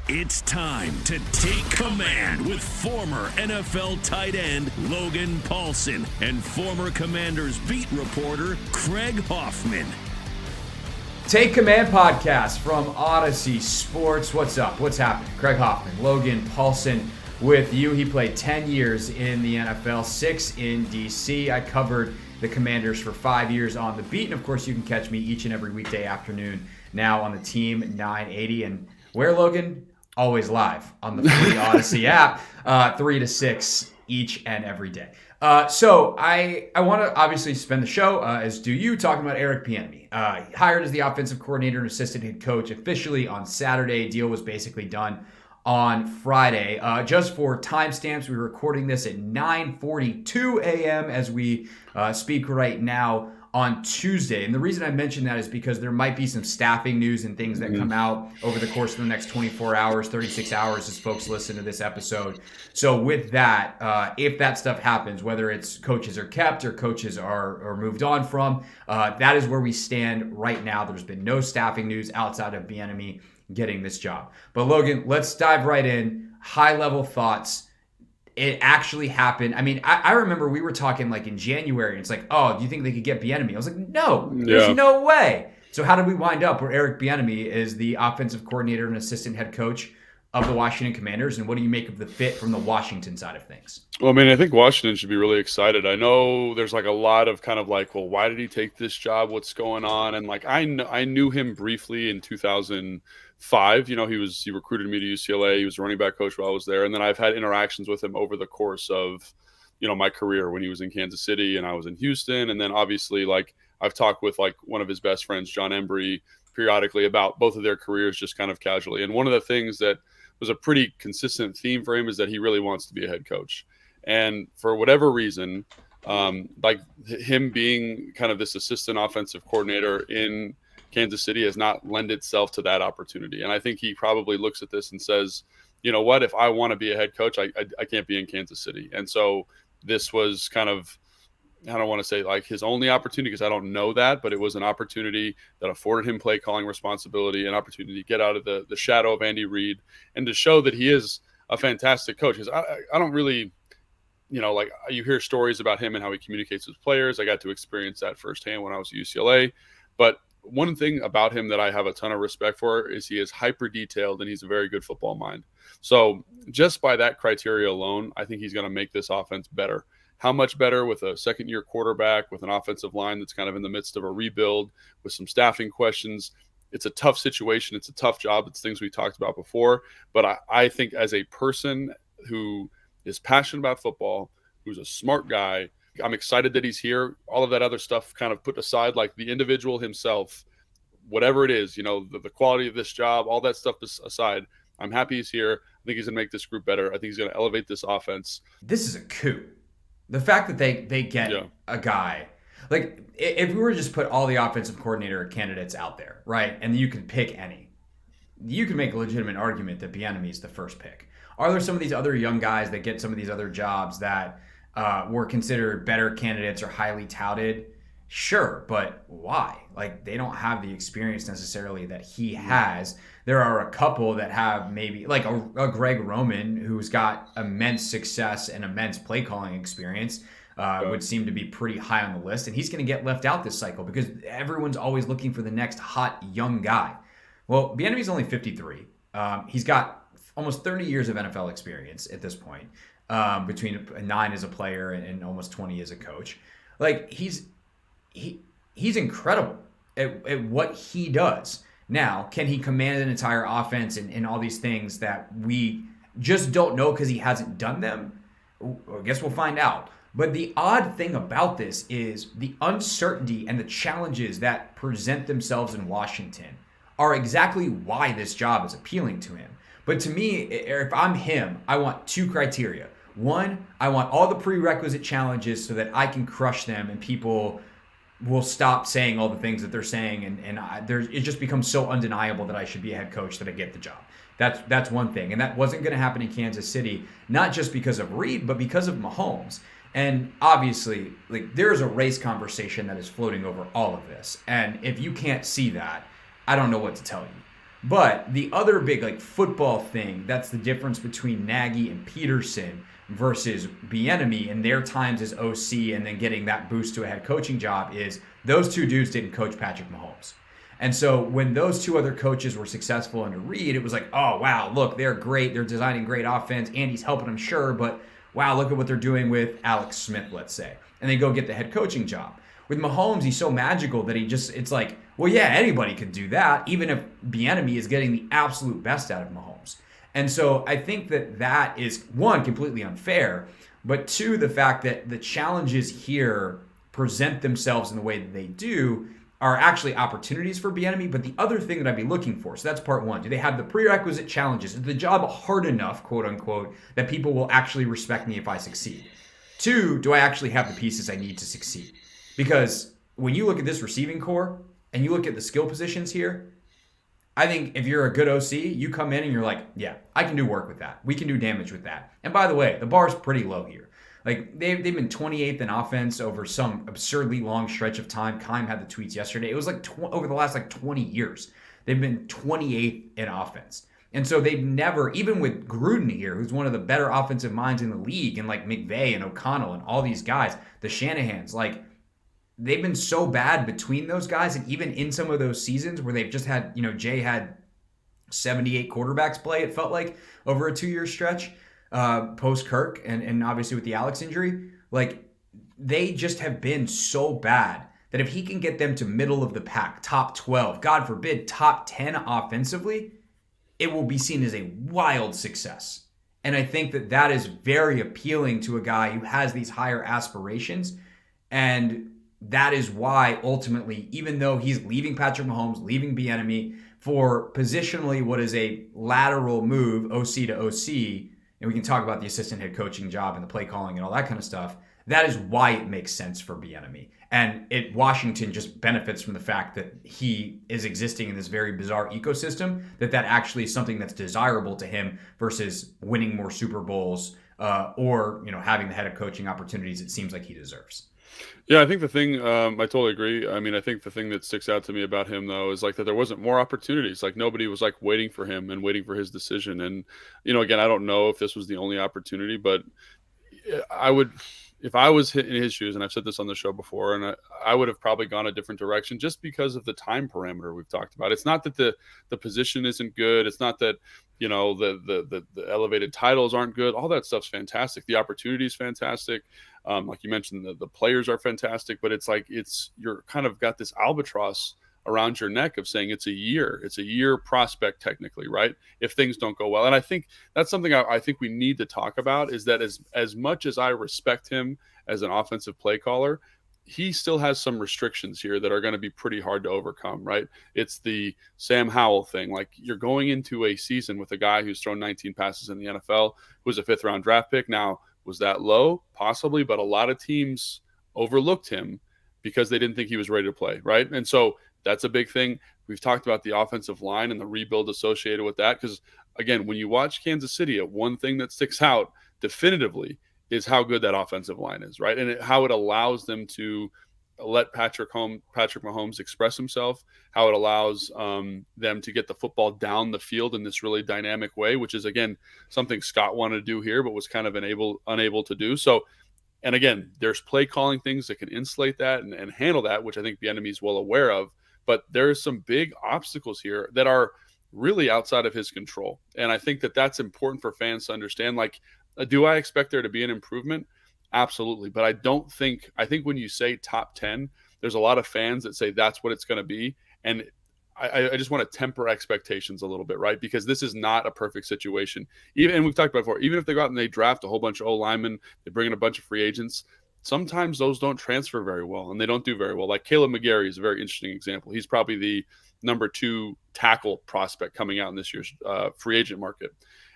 It's time to take command with former NFL tight end Logan Paulsen and former Commanders beat reporter Craig Hoffman. Take Command podcast from Odyssey Sports. What's up? What's happening? Craig Hoffman, Logan Paulsen with you. He played 10 years in the NFL, 6 in DC. I covered the Commanders for 5 years on the beat. And of course, you can catch me each and every weekday afternoon now on the Team 980. And where, Logan? Always live on the free Odyssey app, 3 to 6 each and every day. So I want to obviously spend the show, as do you, talking about Eric Bieniemy. Hired as the offensive coordinator and assistant head coach officially on Saturday. Deal was basically done on Friday. Just for timestamps, we're recording this at 9:42 a.m. as we speak right now on Tuesday. And the reason I mention that is because there might be some staffing news and things that come out over the course of the next 24 hours, 36 hours as folks listen to this episode. So with that, if that stuff happens, whether it's coaches are kept or coaches are moved on from, that is where we stand right now. There's been no staffing news outside of Bieniemy getting this job. But Logan, let's dive right in. High level thoughts. It actually happened. I mean, I remember we were talking like in January. And it's like, oh, do you think they could get Bieniemy? I was like, no, there's no way. So how did we wind up where Eric Bieniemy is the offensive coordinator and assistant head coach of the Washington Commanders? And what do you make of the fit from the Washington side of things? Well, I mean, I think Washington should be really excited. I know there's like a lot of kind of like, well, why did he take this job? What's going on? And like, I knew him briefly in 2005. You know, he recruited me to UCLA. He was a running back coach while I was there. And then I've had interactions with him over the course of, you know, my career when he was in Kansas City and I was in Houston. And then obviously, like, I've talked with like one of his best friends, John Embry, periodically about both of their careers, just kind of casually. And one of the things that was a pretty consistent theme for him is that he really wants to be a head coach. And for whatever reason, like him being kind of this assistant offensive coordinator in Kansas City has not lent itself to that opportunity. And I think he probably looks at this and says, you know what, if I want to be a head coach, I can't be in Kansas City. And so this was kind of, I don't want to say like his only opportunity because I don't know that, but it was an opportunity that afforded him play calling responsibility, an opportunity to get out of the shadow of Andy Reid and to show that he is a fantastic coach. Because I don't really, you know, like you hear stories about him and how he communicates with players. I got to experience that firsthand when I was at UCLA. But one thing about him that I have a ton of respect for is he is hyper detailed and he's a very good football mind. So just by that criteria alone, I think he's going to make this offense better. How much better with a second-year quarterback, with an offensive line that's kind of in the midst of a rebuild, with some staffing questions? It's a tough situation. It's a tough job. It's things we talked about before. But I think as a person who is passionate about football, who's a smart guy, I'm excited that he's here. All of that other stuff kind of put aside, like the individual himself, whatever it is, you know, the quality of this job, all that stuff aside, I'm happy he's here. I think he's going to make this group better. I think he's going to elevate this offense. This is a coup. The fact that they get a guy, like if we were to just put all the offensive coordinator candidates out there, right, and you could pick any, you can make a legitimate argument that Bieniemy is the first pick. Are there some of these other young guys that get some of these other jobs that were considered better candidates or highly touted? Sure, but why? Like, they don't have the experience necessarily that he has. There are a couple that have maybe, like a Greg Roman, who's got immense success and immense play calling experience, would seem to be pretty high on the list. And he's going to get left out this cycle because everyone's always looking for the next hot young guy. Well, Bieniemy's only 53. He's got almost 30 years of NFL experience at this point, between 9 as a player and almost 20 as a coach. Like, he's incredible at what he does. Now, can he command an entire offense and all these things that we just don't know because he hasn't done them? I guess we'll find out. But the odd thing about this is the uncertainty and the challenges that present themselves in Washington are exactly why this job is appealing to him. But to me, if I'm him, I want 2 criteria. One, I want all the prerequisite challenges so that I can crush them and people will stop saying all the things that they're saying, it just becomes so undeniable that I should be a head coach that I get the job. That's one thing, and that wasn't going to happen in Kansas City, not just because of Reid, but because of Mahomes. And obviously, like, there is a race conversation that is floating over all of this, and if you can't see that, I don't know what to tell you. But the other big like football thing, that's the difference between Nagy and Peterson versus Bieniemy and their times as OC and then getting that boost to a head coaching job, is those two dudes didn't coach Patrick Mahomes. And so when those two other coaches were successful under Reid, it was like, oh, wow, look, they're great. They're designing great offense. Andy's helping them, sure. But wow, look at what they're doing with Alex Smith, let's say. And they go get the head coaching job. With Mahomes, he's so magical that it's like, well, yeah, anybody could do that, even if Bieniemy is getting the absolute best out of Mahomes. And so I think that is, one, completely unfair, but two, the fact that the challenges here present themselves in the way that they do are actually opportunities for Bieniemy. But the other thing that I'd be looking for, so that's part one. Do they have the prerequisite challenges? Is the job hard enough, quote unquote, that people will actually respect me if I succeed? Two, do I actually have the pieces I need to succeed? Because when you look at this receiving core and you look at the skill positions here, I think if you're a good OC, you come in and you're like, yeah, I can do work with that. We can do damage with that. And by the way, the bar's pretty low here. Like they've been 28th in offense over some absurdly long stretch of time. Keim had the tweets yesterday. It was like over the last 20 years, they've been 28th in offense. And so they've never, even with Gruden here, who's one of the better offensive minds in the league, and like McVay and O'Connell and all these guys, the Shanahans, like they've been so bad between those guys. And even in some of those seasons where they've just had, Jay had 78 quarterbacks play, it felt like, over a 2-year stretch post Kirk and obviously with the Alex injury, like they just have been so bad that if he can get them to middle of the pack, top 12, God forbid, top 10 offensively, it will be seen as a wild success. And I think that is very appealing to a guy who has these higher aspirations. And that is why ultimately, even though he's leaving Patrick Mahomes, leaving Bieniemy for positionally what is a lateral move, OC to OC, and we can talk about the assistant head coaching job and the play calling and all that kind of stuff, that is why it makes sense for Bieniemy. And Washington just benefits from the fact that he is existing in this very bizarre ecosystem, that actually is something that's desirable to him versus winning more Super Bowls or having the head of coaching opportunities it seems like he deserves. Yeah, I think the thing, I totally agree. I mean, I think the thing that sticks out to me about him, though, is like that there wasn't more opportunities. Like nobody was like waiting for him and waiting for his decision. And, again, I don't know if this was the only opportunity, but I would, if I was in his shoes, and I've said this on the show before, and I would have probably gone a different direction just because of the time parameter we've talked about. It's not that the position isn't good. It's not that, the elevated titles aren't good. All that stuff's fantastic. The opportunity is fantastic. Like you mentioned, the players are fantastic, but it's like you're kind of got this albatross around your neck of saying it's a year prospect technically, right? If things don't go well. And I think that's something I think we need to talk about, is that as much as I respect him as an offensive play caller, he still has some restrictions here that are going to be pretty hard to overcome, right? It's the Sam Howell thing. Like you're going into a season with a guy who's thrown 19 passes in the NFL, who's a 5th round draft pick. Now, was that low? Possibly, but a lot of teams overlooked him because they didn't think he was ready to play, right? And so that's a big thing. We've talked about the offensive line and the rebuild associated with that because, again, when you watch Kansas City, one thing that sticks out definitively is how good that offensive line is, right? And how it allows them to let Patrick Mahomes express himself, how it allows them to get the football down the field in this really dynamic way, which is, again, something Scott wanted to do here but was kind of unable to do. So, and again, there's play calling things that can insulate that and handle that, which I think Bieniemy is well aware of. But there's some big obstacles here that are really outside of his control. And I think that's important for fans to understand. Like, do I expect there to be an improvement? Absolutely. But I think when you say top 10, there's a lot of fans that say that's what it's going to be. And I just want to temper expectations a little bit, right? Because this is not a perfect situation. And we've talked about before, even if they go out and they draft a whole bunch of O-linemen, they bring in a bunch of free agents, sometimes those don't transfer very well and they don't do very well. Like Caleb McGarry is a very interesting example. He's probably the number 2 tackle prospect coming out in this year's free agent market.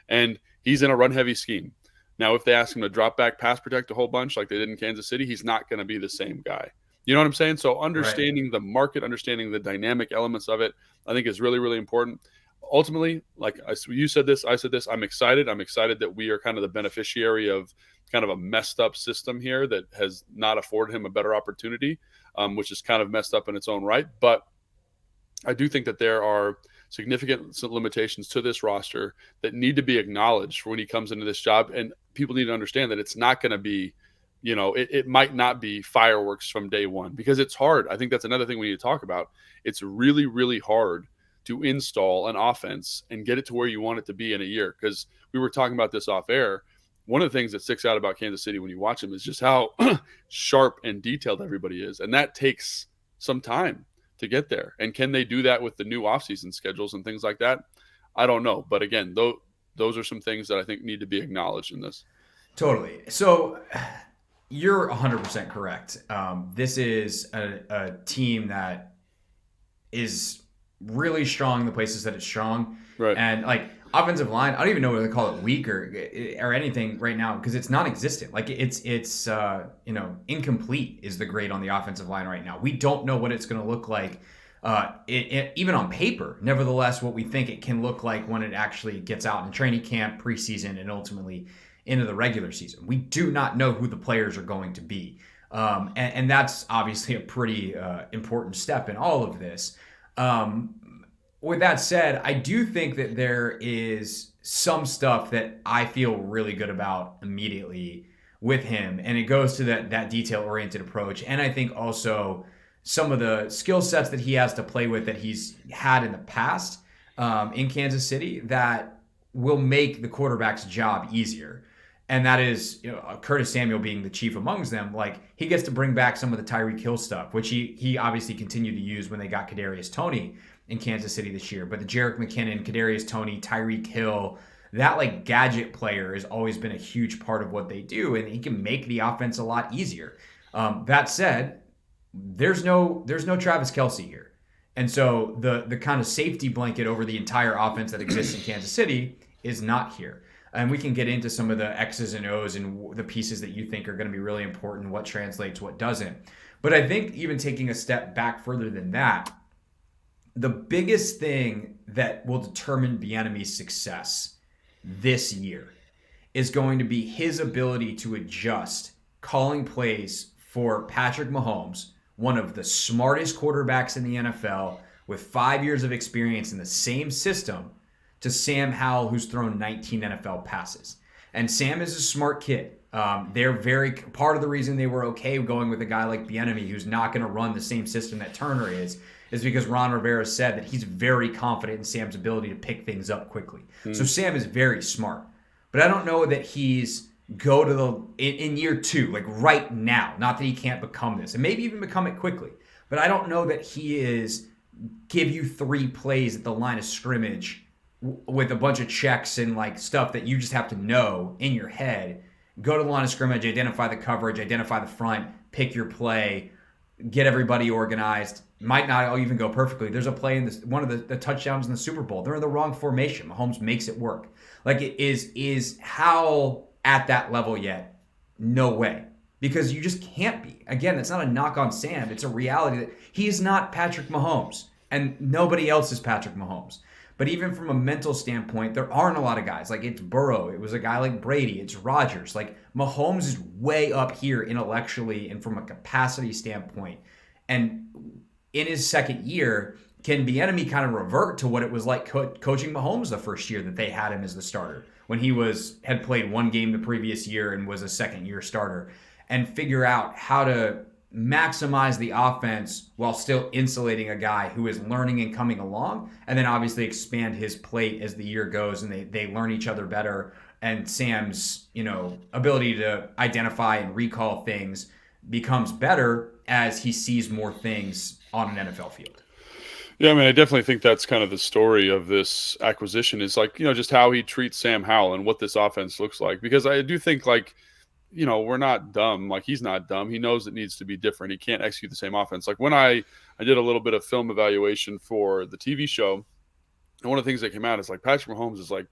And he's in a run-heavy scheme. Now, if they ask him to drop back, pass protect a whole bunch like they did in Kansas City, he's not going to be the same guy. You know what I'm saying? So understanding the market, understanding the dynamic elements of it, I think is really, really important. Ultimately, like you said this, I said this, I'm excited. I'm excited that we are kind of the beneficiary of kind of a messed up system here that has not afforded him a better opportunity, which is kind of messed up in its own right. But I do think that there are significant limitations to this roster that need to be acknowledged for when he comes into this job. And people need to understand that it's not going to be, it might not be fireworks from day one, because it's hard. I think that's another thing we need to talk about. It's really, really hard to install an offense and get it to where you want it to be in a year. Because we were talking about this off air. One of the things that sticks out about Kansas City when you watch them is just how sharp and detailed everybody is. And that takes some time to get there. And can they do that with the new offseason schedules and things like that? I don't know. But again, those are some things that I think need to be acknowledged in this. Totally. So you're 100% correct. This is a team that is really strong in the places that it's strong. Right. And like offensive line, I don't even know whether to call it weak or anything right now, because it's non-existent. Like it's incomplete is the grade on the offensive line right now. We don't know what it's going to look like, even on paper. Nevertheless, what we think it can look like when it actually gets out in training camp, preseason, and ultimately into the regular season. We do not know who the players are going to be. And that's obviously a pretty important step in all of this. With that said, I do think that there is some stuff that I feel really good about immediately with him, and it goes to that detail-oriented approach. And I think also some of the skill sets that he has to play with that he's had in the past in Kansas City that will make the quarterback's job easier. And that is, Curtis Samuel being the chief amongst them. Like, he gets to bring back some of the Tyreek Hill stuff, which he obviously continued to use when they got Kadarius Toney in Kansas City this year. But the Jerick McKinnon, Kadarius Toney, Tyreek Hill, that like gadget player has always been a huge part of what they do, and he can make the offense a lot easier. That said, there's no Travis Kelce here. And so the kind of safety blanket over the entire offense that exists in Kansas City is not here. And we can get into some of the X's and O's and the pieces that you think are going to be really important, what translates, what doesn't. But I think even taking a step back further than that, the biggest thing that will determine Bieniemy's success this year is going to be his ability to adjust calling plays for Patrick Mahomes, one of the smartest quarterbacks in the NFL with 5 years of experience in the same system, to Sam Howell, who's thrown 19 NFL passes. And Sam is a smart kid. They're very part of the reason they were okay going with a guy like Bieniemy, who's not going to run the same system that Turner is because Ron Rivera said that he's very confident in Sam's ability to pick things up quickly. So Sam is very smart. But I don't know that he's in year two, like right now. Not that he can't become this, and maybe even become it quickly. But I don't know that he is give you 3 plays at the line of scrimmage with a bunch of checks and like stuff that you just have to know in your head. Go to the line of scrimmage, identify the coverage, identify the front, pick your play, get everybody organized. Might not even go perfectly. There's a play in one of the touchdowns in the Super Bowl. They're in the wrong formation. Mahomes makes it work. Like, it is Howell at that level yet? No way. Because you just can't be. Again, that's not a knock on Sam. It's a reality that he's not Patrick Mahomes. And nobody else is Patrick Mahomes. But even from a mental standpoint, there aren't a lot of guys. Like, it's Burrow. It was a guy like Brady. It's Rodgers. Like, Mahomes is way up here intellectually and from a capacity standpoint. And in his second year, can Bieniemy kind of revert to what it was like coaching Mahomes the first year that they had him as the starter, when he had played 1 game the previous year and was a second-year starter, and figure out how to maximize the offense while still insulating a guy who is learning and coming along, and then obviously expand his plate as the year goes and they learn each other better, and Sam's ability to identify and recall things becomes better as he sees more things on an NFL field. Yeah, I mean, I definitely think that's kind of the story of this acquisition, is like, just how he treats Sam Howell and what this offense looks like. Because I do think, like, we're not dumb. Like, he's not dumb. He knows it needs to be different. He can't execute the same offense. Like, when I did a little bit of film evaluation for the TV show, and one of the things that came out is like Patrick Mahomes is like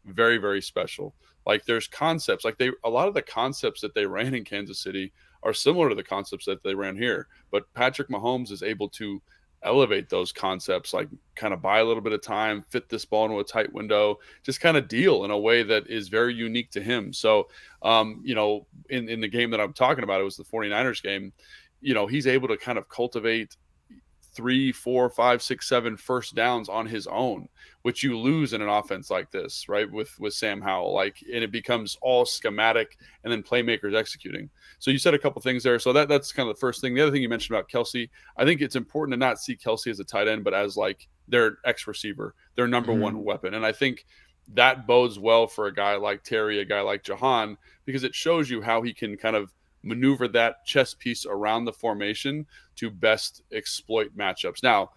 very, very special. Like, there's concepts, like a lot of the concepts that they ran in Kansas City are similar to the concepts that they ran here. But Patrick Mahomes is able to elevate those concepts, like kind of buy a little bit of time, fit this ball into a tight window, just kind of deal in a way that is very unique to him. So, in the game that I'm talking about, it was the 49ers game, he's able to kind of cultivate 3, 4, 5, 6, 7 first downs on his own, which you lose in an offense like this, right? With Sam Howell, and it becomes all schematic and then playmakers executing. So you said a couple things there. So that's kind of the first thing. The other thing you mentioned about Kelce, I think it's important to not see Kelce as a tight end, but as their X receiver, their number one weapon. And I think that bodes well for a guy like Terry, a guy like Jahan, because it shows you how he can kind of maneuver that chess piece around the formation to best exploit matchups. Now,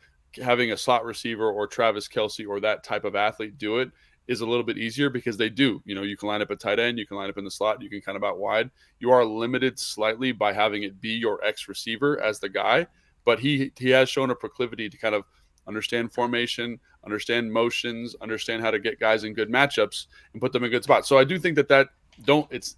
having a slot receiver or Travis Kelce or that type of athlete do it is a little bit easier because they do. You can line up a tight end, you can line up in the slot, you can kind of out wide. You are limited slightly by having it be your X receiver as the guy, but he has shown a proclivity to kind of understand formation, understand motions, understand how to get guys in good matchups and put them in good spots. So I do think it's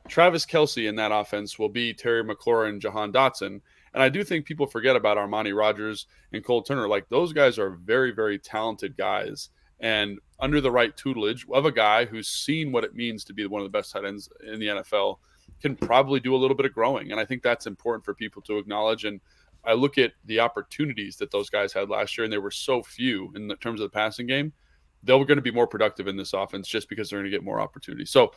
Travis Kelce in that offense will be Terry McLaurin, Jahan Dotson. And I do think people forget about Armani Rogers and Cole Turner. Those guys are very, very talented guys. And under the right tutelage of a guy who's seen what it means to be one of the best tight ends in the NFL can probably do a little bit of growing. And I think that's important for people to acknowledge. And I look at the opportunities that those guys had last year, and they were so few in terms of the passing game. They were going to be more productive in this offense just because they're going to get more opportunities. So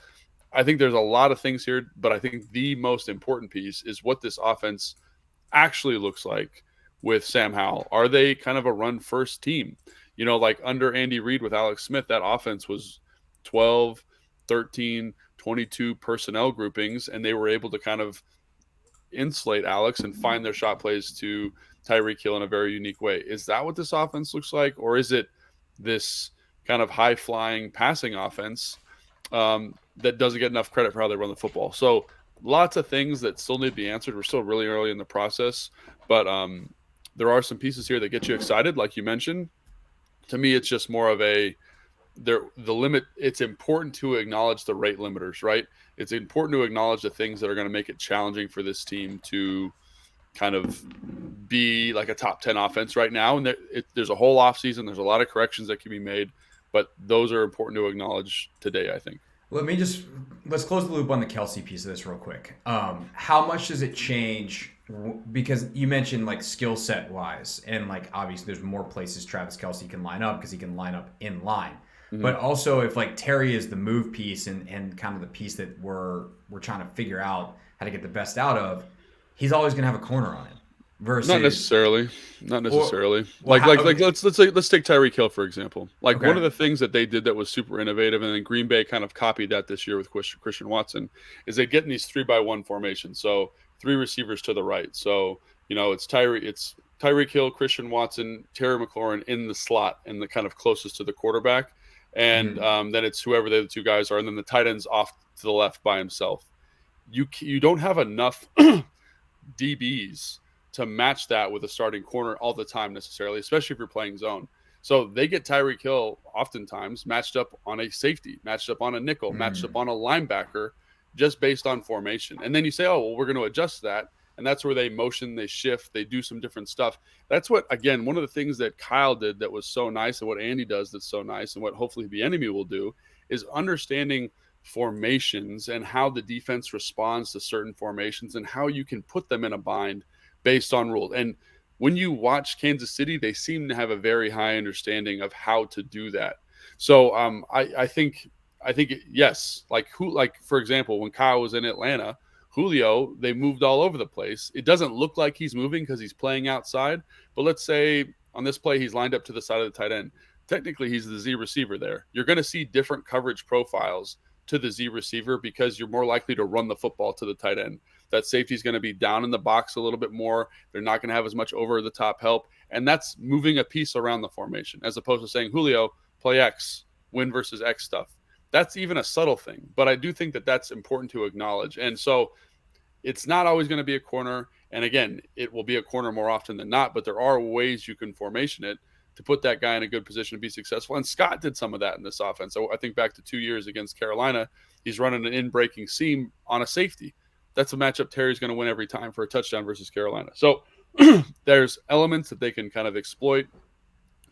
I think there's a lot of things here, but I think the most important piece is what this offense actually looks like with Sam Howell. Are they kind of a run-first team? Under Andy Reid with Alex Smith, that offense was 12, 13, 22 personnel groupings, and they were able to kind of insulate Alex and find their shot plays to Tyreek Hill in a very unique way. Is that what this offense looks like, or is it this kind of high-flying passing offense that doesn't get enough credit for how they run the football? So lots of things that still need to be answered. We're still really early in the process, but there are some pieces here that get you excited, like you mentioned. To me, it's just more of the limit. It's important to acknowledge the rate limiters, right? It's important to acknowledge the things that are going to make it challenging for this team to kind of be like a top 10 offense right now. And there's a whole offseason. There's a lot of corrections that can be made, but those are important to acknowledge today, I think. Let's close the loop on the Kelce piece of this real quick. How much does it change? Because you mentioned skill set wise, and obviously there's more places Travis Kelce can line up because he can line up in line. Mm-hmm. But also if Terry is the move piece and kind of the piece that we're trying to figure out how to get the best out of, he's always going to have a corner on him. Versus not necessarily. Let's take Tyreek Hill for example. One of the things that they did that was super innovative, and then Green Bay kind of copied that this year with Christian Watson, is they get in these 3-by-1 formations. So 3 receivers to the right. So it's Tyreek Hill, Christian Watson, Terry McLaurin in the slot and the kind of closest to the quarterback, and then it's whoever the 2 guys are, and then the tight end's off to the left by himself. You don't have enough DBs to match that with a starting corner all the time necessarily, especially if you're playing zone. So they get Tyreek Hill oftentimes matched up on a safety, matched up on a nickel, matched up on a linebacker, just based on formation. And then you say, oh, well, we're going to adjust that. And that's where they motion, they shift, they do some different stuff. That's what, again, one of the things that Kyle did that was so nice, and what Andy does that's so nice, and what hopefully Bieniemy will do, is understanding formations and how the defense responds to certain formations and how you can put them in a bind based on rules. And when you watch Kansas City, they seem to have a very high understanding of how to do that. So I think yes, for example, when Kyle was in Atlanta, Julio, they moved all over the place. It doesn't look like he's moving because he's playing outside, but let's say on this play he's lined up to the side of the tight end. Technically, he's the Z receiver there. You're going to see different coverage profiles to the Z receiver because you're more likely to run the football to the tight end. That safety is going to be down in the box a little bit more. They're not going to have as much over-the-top help, and that's moving a piece around the formation as opposed to saying, Julio, play X, win versus X stuff. That's even a subtle thing, but I do think that that's important to acknowledge. And so it's not always going to be a corner, and again, it will be a corner more often than not, but there are ways you can formation it to put that guy in a good position to be successful. And Scott did some of that in this offense. So I think back to 2 years against Carolina, he's running an in-breaking seam on a safety. That's a matchup Terry's going to win every time for a touchdown versus Carolina. So there's elements that they can kind of exploit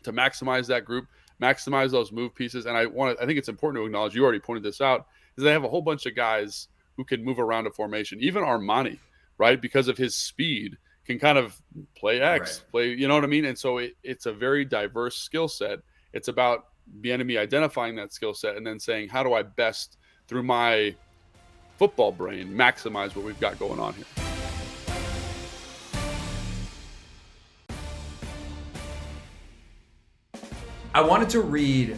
to maximize that group, maximize those move pieces. And I think it's important to acknowledge, you already pointed this out, is they have a whole bunch of guys who can move around a formation. Even Armani, right, because of his speed, can kind of play X, Right. play, you know what I mean? And so it's a very diverse skill set. It's about Bieniemy identifying that skill set and then saying, how do I best, through my football brain, maximize what we've got going on here? I wanted to read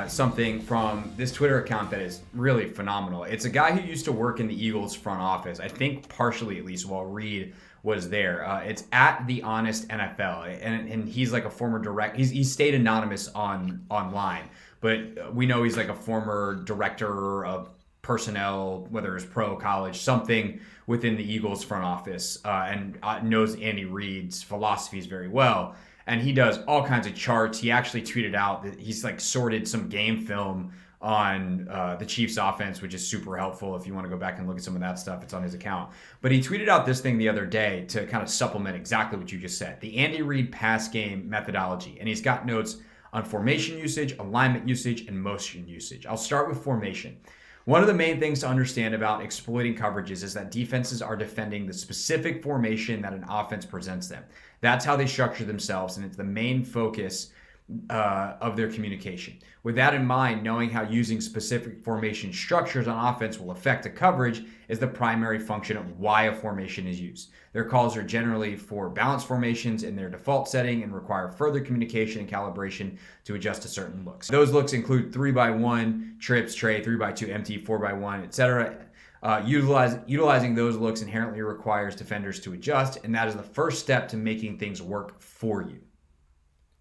something from this Twitter account that is really phenomenal. It's a guy who used to work in the Eagles front office, I think partially at least while Reed was there. It's at The Honest NFL, and he's like a former He's stayed anonymous online, but we know he's like a former director of personnel, whether it's pro, college, something within the Eagles front office, and knows Andy Reid's philosophies very well. And he does all kinds of charts. He actually tweeted out that he's like sorted some game film on the Chiefs offense, which is super helpful. If you want to go back and look at some of that stuff, it's on his account. But he tweeted out this thing the other day to kind of supplement exactly what you just said, the Andy Reid pass game methodology. And he's got notes on formation usage, alignment usage, and motion usage. I'll start with formation. One of the main things to understand about exploiting coverages is that defenses are defending the specific formation that an offense presents them. That's how they structure themselves, and it's the main focus of their communication. With that in mind, knowing how using specific formation structures on offense will affect a coverage is the primary function of why a formation is used. Their calls are generally for balanced formations in their default setting and require further communication and calibration to adjust to certain looks. Those looks include 3x1, trips, tray, 3x2, empty, 4x1, etc. Utilizing those looks inherently requires defenders to adjust, and that is the first step to making things work for you.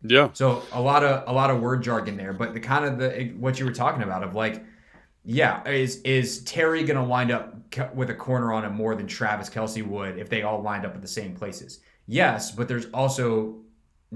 Yeah. So a lot of word jargon there, but the kind of what you were talking about of like, yeah, is Terry going to wind up with a corner on him more than Travis Kelce would if they all lined up at the same places? Yes, but there's also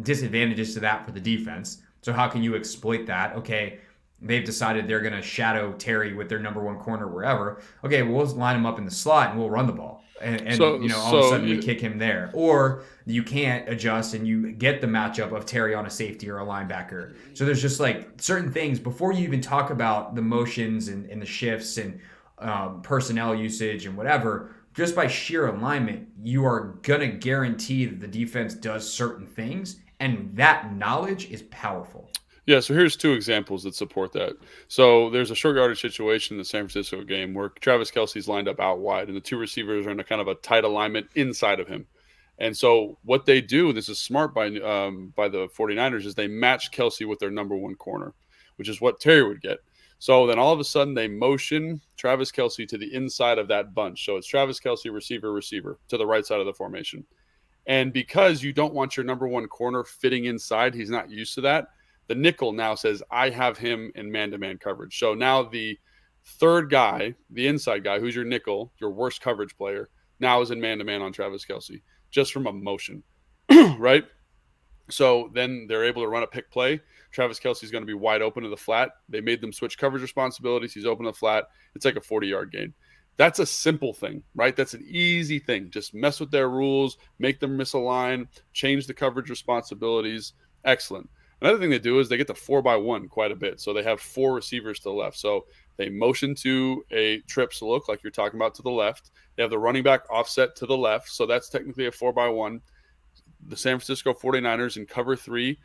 disadvantages to that for the defense. So how can you exploit that? Okay, they've decided they're going to shadow Terry with their number one corner wherever. Okay, well, we'll line him up in the slot and we'll run the ball. And all of a sudden we kick him there. Or you can't adjust and you get the matchup of Terry on a safety or a linebacker. So there's just like certain things before you even talk about the motions and the shifts and personnel usage and whatever. Just by sheer alignment, you are going to guarantee that the defense does certain things. And that knowledge is powerful. Yeah, so here's two examples that support that. So there's a short yardage situation in the San Francisco game where Travis Kelce's lined up out wide, and the two receivers are in a kind of a tight alignment inside of him. And so what they do, this is smart by the 49ers, is they match Kelce with their number one corner, which is what Terry would get. So then all of a sudden they motion Travis Kelce to the inside of that bunch. So it's Travis Kelce, receiver, to the right side of the formation. And because you don't want your number one corner fitting inside, he's not used to that, the nickel now says, I have him in man-to-man coverage. So now the third guy, the inside guy, who's your nickel, your worst coverage player, now is in man-to-man on Travis Kelce, just from a motion, right? So then they're able to run a pick play. Travis Kelce's going to be wide open to the flat. They made them switch coverage responsibilities. He's open to the flat. It's like a 40-yard gain. That's a simple thing, right? That's an easy thing. Just mess with their rules, make them misalign, change the coverage responsibilities. Excellent. Another thing they do is they get the 4x1 quite a bit. So they have four receivers to the left. So they motion to a trips look like you're talking about to the left. They have the running back offset to the left. So that's technically a 4x1. The San Francisco 49ers in cover 3,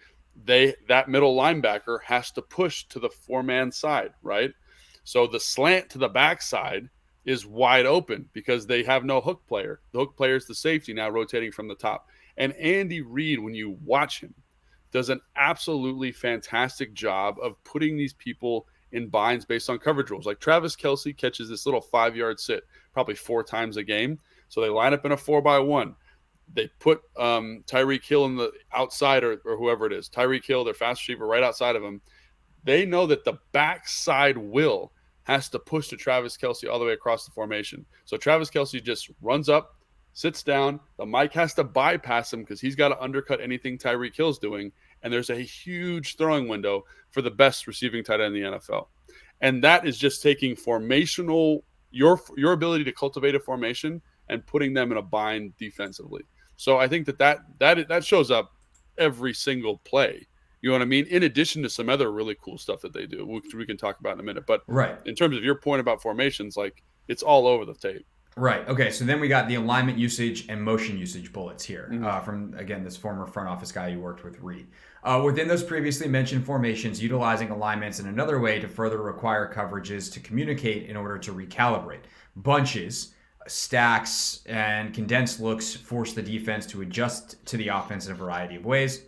that middle linebacker has to push to the 4-man side, right? So the slant to the backside is wide open because they have no hook player. The hook player is the safety now rotating from the top. And Andy Reid, when you watch him, does an absolutely fantastic job of putting these people in binds based on coverage rules. Like Travis Kelce catches this little 5-yard sit probably 4 times a game. So they line up in a 4x1. They put Tyreek Hill in the outside or whoever it is. Tyreek Hill, their fast receiver, right outside of him. They know that the backside will has to push to Travis Kelce all the way across the formation. So Travis Kelce just runs up, sits down. The Mike has to bypass him because he's got to undercut anything Tyreek Hill's doing. And there's a huge throwing window for the best receiving tight end in the NFL. And that is just taking formational, your ability to cultivate a formation and putting them in a bind defensively. So I think that shows up every single play. You know what I mean? In addition to some other really cool stuff that they do, which we can talk about in a minute. But right. In terms of your point about formations, like it's all over the tape. Right. Okay. So then we got the alignment usage and motion usage bullets here Mhm. from, again, this former front office guy you worked with, Reed. Within those previously mentioned formations, utilizing alignments in another way to further require coverages to communicate in order to recalibrate. Bunches, stacks, and condensed looks force the defense to adjust to the offense in a variety of ways.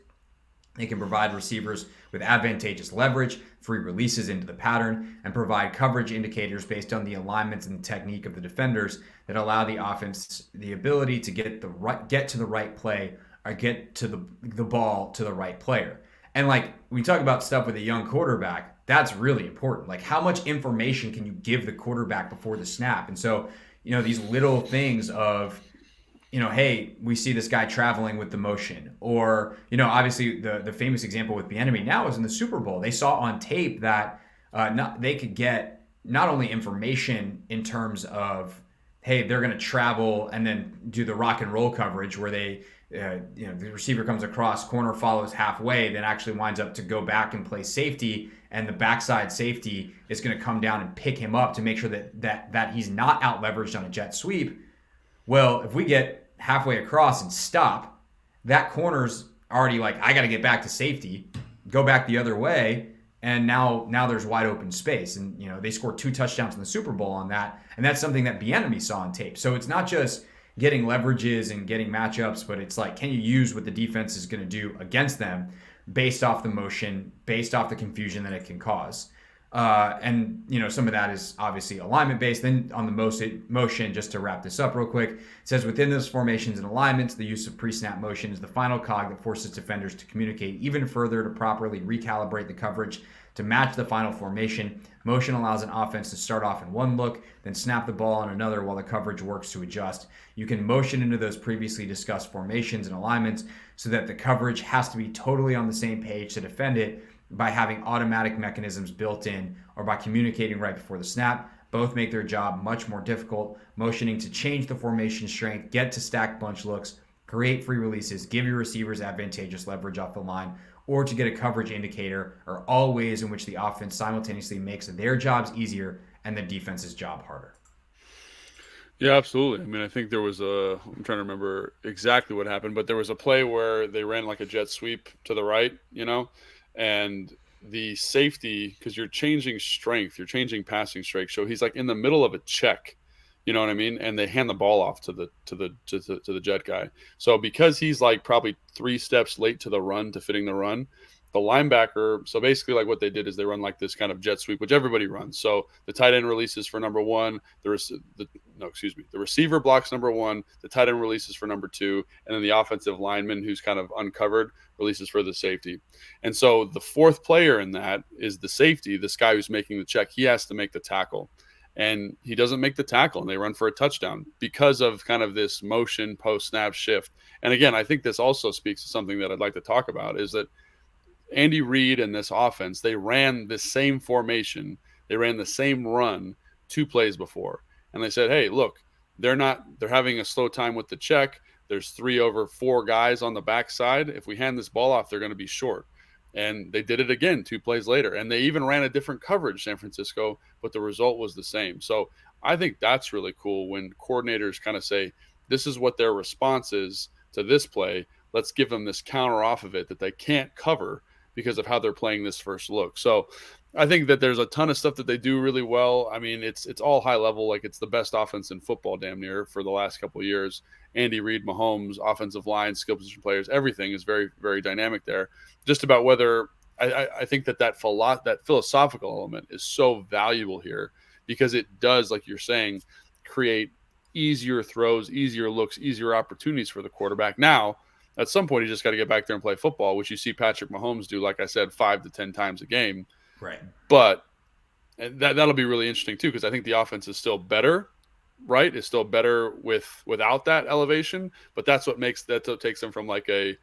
They can provide receivers with advantageous leverage, free releases into the pattern, and provide coverage indicators based on the alignments and technique of the defenders that allow the offense the ability to get to the right play or get to the ball to the right player. And like we talk about stuff with a young quarterback, that's really important. Like how much information can you give the quarterback before the snap? And so, these little things of hey, we see this guy traveling with the motion. Or, obviously the famous example with Bieniemy now is in the Super Bowl. They saw on tape that they could get not only information in terms of, hey, they're going to travel and then do the rock and roll coverage where the receiver comes across, corner follows halfway, then actually winds up to go back and play safety, and the backside safety is going to come down and pick him up to make sure that he's not out leveraged on a jet sweep. Well, if we get halfway across and stop, that corner's already like, I got to get back to safety, go back the other way, and now there's wide open space. And they scored 2 touchdowns in the Super Bowl on that, and that's something that Bieniemy saw on tape. So it's not just getting leverages and getting matchups, but it's like, can you use what the defense is going to do against them based off the motion, based off the confusion that it can cause. And some of that is obviously alignment based. Then on the motion, just to wrap this up real quick, it says within those formations and alignments, the use of pre-snap motion is the final cog that forces defenders to communicate even further to properly recalibrate the coverage to match the final formation. Motion allows an offense to start off in one look, then snap the ball on another while the coverage works to adjust. You can motion into those previously discussed formations and alignments so that the coverage has to be totally on the same page to defend it by having automatic mechanisms built in or by communicating right before the snap. Both make their job much more difficult. Motioning to change the formation strength, get to stack bunch looks, create free releases, give your receivers advantageous leverage off the line, or to get a coverage indicator are all ways in which the offense simultaneously makes their jobs easier and the defense's job harder. Yeah, absolutely. I mean, I think there was I'm trying to remember exactly what happened, but there was a play where they ran like a jet sweep to the right, and the safety, because you're changing strength, you're changing passing strength. So he's like in the middle of a check, you know what I mean? And they hand the ball off to the jet guy. So because he's like probably 3 steps late to the run, to fitting the run, the linebacker. So basically, like what they did is they run like this kind of jet sweep, which everybody runs. So the tight end releases for number 1. The receiver blocks number 1. The tight end releases for number 2, and then the offensive lineman, who's kind of uncovered, releases for the safety. And so the 4th player in that is the safety, this guy who's making the check. He has to make the tackle, and he doesn't make the tackle, and they run for a touchdown because of kind of this motion post snap shift. And again, I think this also speaks to something that I'd like to talk about, is that Andy Reid and this offense, they ran the same formation. They ran the same run 2 plays before. And they said, hey, look, they're having a slow time with the check. There's 3 over 4 guys on the backside. If we hand this ball off, they're going to be short. And they did it again 2 plays later. And they even ran a different coverage, San Francisco, but the result was the same. So I think that's really cool when coordinators kind of say, this is what their response is to this play. Let's give them this counter off of it that they can't cover because of how they're playing this first look. So I think that there's a ton of stuff that they do really well. I mean, it's all high level. Like, it's the best offense in football damn near for the last couple of years. Andy Reid, Mahomes, offensive line, skill position players, everything is very, very dynamic there. Just about whether I think that philosophical element is so valuable here, because it does, like you're saying, create easier throws, easier looks, easier opportunities for the quarterback. Now, at some point, you just got to get back there and play football, which you see Patrick Mahomes do, like I said, 5 to 10 times a game. Right. But that'll be really interesting too, because I think the offense is still better, right? It's still better without that elevation. But that's what takes them from like a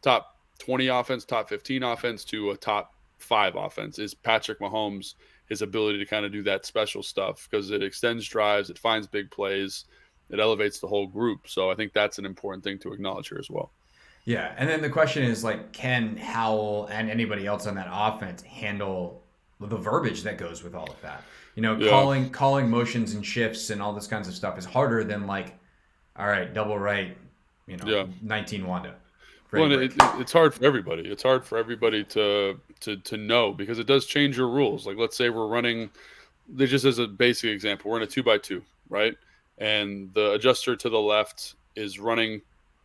top 20 offense, top 15 offense to a top 5 offense, is Patrick Mahomes, his ability to kind of do that special stuff, because it extends drives, it finds big plays, it elevates the whole group. So I think that's an important thing to acknowledge here as well. Yeah, and then the question is, like, can Howell and anybody else on that offense handle the verbiage that goes with all of that. Yeah. Calling motions and shifts and all this kinds of stuff is harder than like, all right, double right, Yeah. 19 Wanda. Well, Ready and break. it's hard for everybody. It's hard for everybody to know because it does change your rules. Like let's say we're running, just as a basic example, we're in a 2x2, right? And the adjuster to the left is running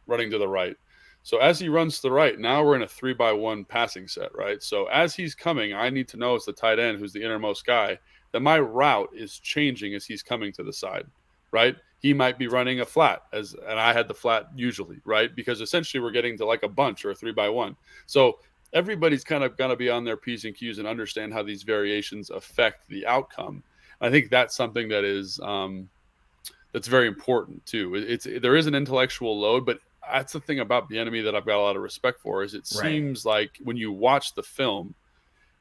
to the right. So as he runs to the right, now we're in a 3x1 passing set, right? So as he's coming, I need to know as the tight end, who's the innermost guy, that my route is changing as he's coming to the side, right? He might be running a flat and I had the flat usually, right? Because essentially we're getting to like a bunch or a 3x1. So everybody's kind of going to be on their P's and Q's and understand how these variations affect the outcome. I think that's something that is that's very important too. There is an intellectual load, but that's the thing about Bieniemy that I've got a lot of respect for is it Right. seems like when you watch the film,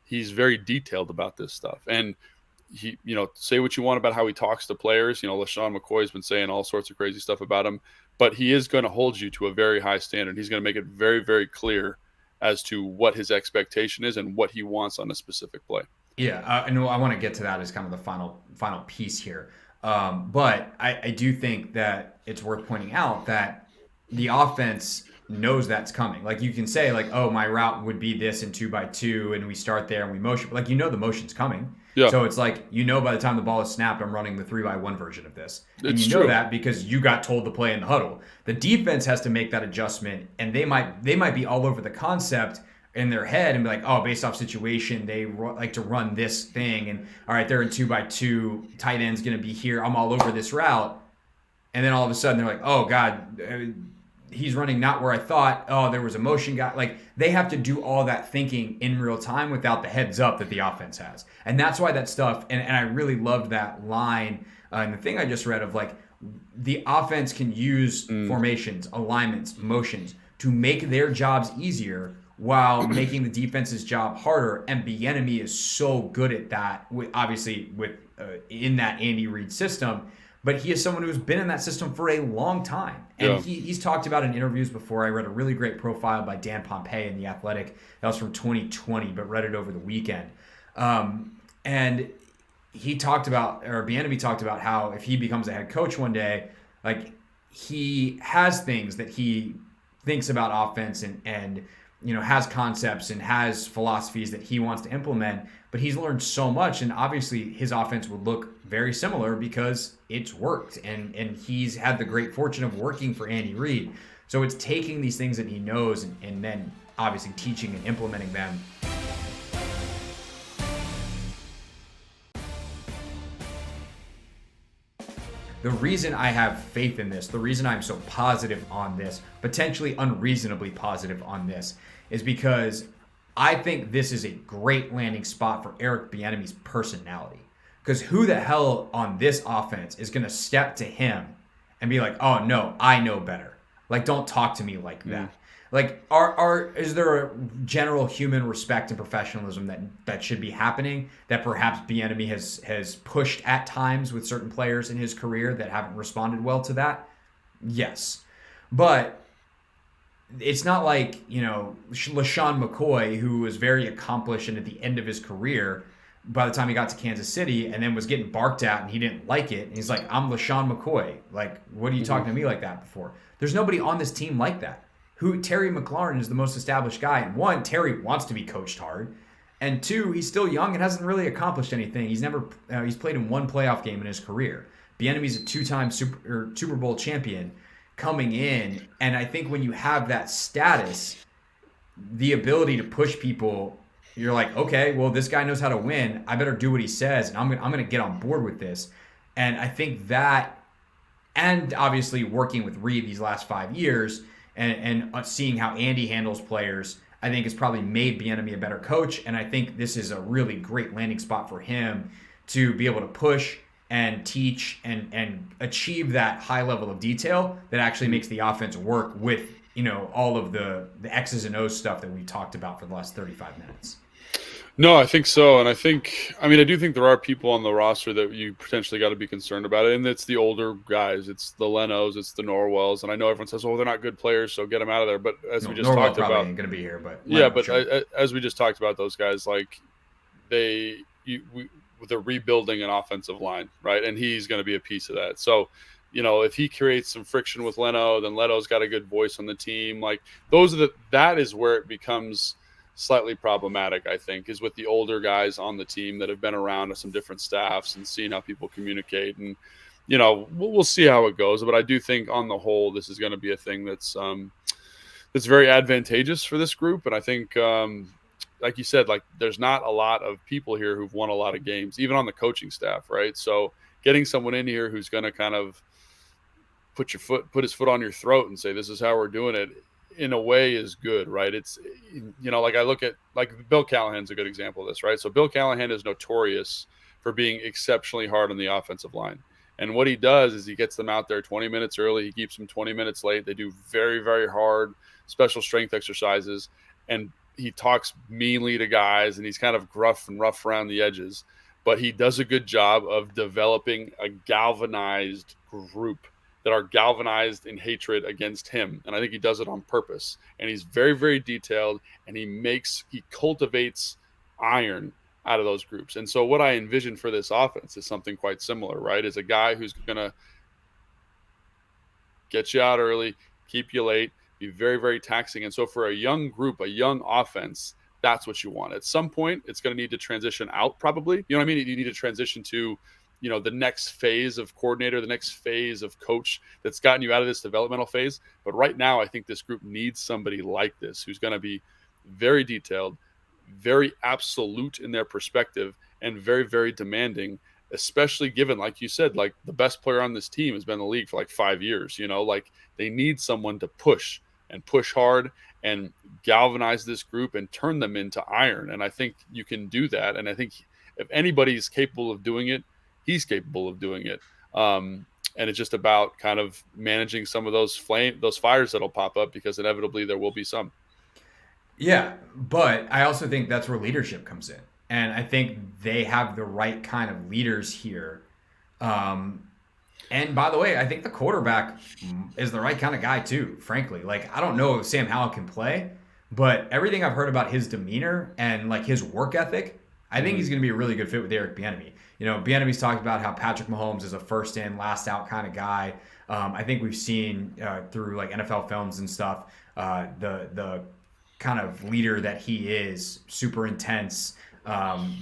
he's very detailed about this stuff. And he, say what you want about how he talks to players. LaShawn McCoy has been saying all sorts of crazy stuff about him, but he is going to hold you to a very high standard. He's going to make it very, very clear as to what his expectation is and what he wants on a specific play. Yeah, and I want to get to that as kind of the final piece here. But I do think that it's worth pointing out that the offense knows that's coming. Like you can say like, oh, my route would be this in 2x2, and we start there and we motion. But like the motion's coming. Yeah. So it's like by the time the ball is snapped, I'm running the 3x1 version of this, and It's you know true. that because you got told to play in the huddle. The defense has to make that adjustment, and they might be all over the concept in their head and be like, oh, based off situation, they like to run this thing, and all right, they're in 2x2, tight end's gonna be here, I'm all over this route, and then all of a sudden they're like, oh god, he's running not where I thought. Oh, there was a motion guy. Like they have to do all that thinking in real time without the heads up that the offense has, and that's why that stuff. And I really loved that line and the thing I just read of like the offense can use formations, alignments, motions to make their jobs easier while making the defense's job harder. And Bieniemy is so good at that. Obviously, with in that Andy Reid system. But he is someone who's been in that system for a long time. And he's talked about in interviews before. I read a really great profile by Dan Pompei in The Athletic. That was from 2020, but read it over the weekend. And he talked about, or Bieniemy talked about how if he becomes a head coach one day, like he has things that he thinks about offense and has concepts and has philosophies that he wants to implement, but he's learned so much, and obviously his offense would look very similar because it's worked, and he's had the great fortune of working for Andy Reid. So it's taking these things that he knows and then obviously teaching and implementing them. The reason I have faith in this, the reason I'm so positive on this, potentially unreasonably positive on this, is because I think this is a great landing spot for Eric Bieniemy's personality. Because who the hell on this offense is going to step to him and be like, oh, no, I know better. Like, don't talk to me like that. Like, is there a general human respect and professionalism that should be happening that perhaps Bieniemy has pushed at times with certain players in his career that haven't responded well to that? Yes. But it's not like, LaShawn McCoy, who was very accomplished and at the end of his career, by the time he got to Kansas City and then was getting barked at and he didn't like it. And he's like, I'm LaShawn McCoy. Like, what are you talking to me like that before? There's nobody on this team like that. Terry McLaurin is the most established guy. And one, Terry wants to be coached hard. And two, he's still young and hasn't really accomplished anything. He's played in one playoff game in his career. Bieniemy's a two-time Super Bowl champion coming in. And I think when you have that status, the ability to push people, you're like, okay, well, this guy knows how to win. I better do what he says, and I'm gonna get on board with this. And I think that, and obviously working with Reid these last 5 years, and seeing how Andy handles players, I think has probably made Bieniemy a better coach. And I think this is a really great landing spot for him to be able to push and teach and achieve that high level of detail that actually makes the offense work with all of the X's and O's stuff that we talked about for the last 35 minutes. No, I think so. And I do think there are people on the roster that you potentially got to be concerned about it. And it's the older guys. It's the Lenos, it's the Norwells. And I know everyone says, oh, they're not good players, so get them out of there. But as we just Norwell talked probably about, ain't going to be here. But yeah, but sure. As we just talked about those guys, like they're rebuilding an offensive line, right? And he's going to be a piece of that. So, if he creates some friction with Leno, then Leno's got a good voice on the team. Like that is where it becomes slightly problematic, I think, is with the older guys on the team that have been around some different staffs and seeing how people communicate. And, we'll see how it goes. But I do think on the whole, this is going to be a thing that's very advantageous for this group. And I think, like you said, like there's not a lot of people here who've won a lot of games, even on the coaching staff, right? So getting someone in here who's going to kind of put his foot on your throat and say, this is how we're doing it, in a way is good, right? It's, like I look at, like Bill Callahan's a good example of this, right? So Bill Callahan is notorious for being exceptionally hard on the offensive line. And what he does is he gets them out there 20 minutes early. He keeps them 20 minutes late. They do very, very hard special strength exercises. And he talks meanly to guys, and he's kind of gruff and rough around the edges. But he does a good job of developing a galvanized group that are galvanized in hatred against him. And I think he does it on purpose. And he's very, very detailed, and he cultivates iron out of those groups. And so what I envision for this offense is something quite similar, right? Is a guy who's going to get you out early, keep you late, be very, very taxing. And so for a young group, a young offense, that's what you want. At some point, it's going to need to transition out probably. You know what I mean? You need to transition to, the next phase of coordinator, the next phase of coach that's gotten you out of this developmental phase. But right now, I think this group needs somebody like this who's going to be very detailed, very absolute in their perspective, and very, very demanding, especially given, like you said, like the best player on this team has been in the league for like 5 years. Like they need someone to push hard and galvanize this group and turn them into iron. And I think you can do that. And I think if anybody's capable of doing it, he's capable of doing it. And it's just about kind of managing some of those fires that'll pop up, because inevitably there will be some. Yeah, but I also think that's where leadership comes in. And I think they have the right kind of leaders here. And by the way, I think the quarterback is the right kind of guy too, frankly. Like, I don't know if Sam Howell can play, but everything I've heard about his demeanor and like his work ethic, I think he's going to be a really good fit with Eric Bieniemy. Bieniemy's talked about how Patrick Mahomes is a first in, last out kind of guy. I think we've seen through like NFL films and stuff, the kind of leader that he is, super intense,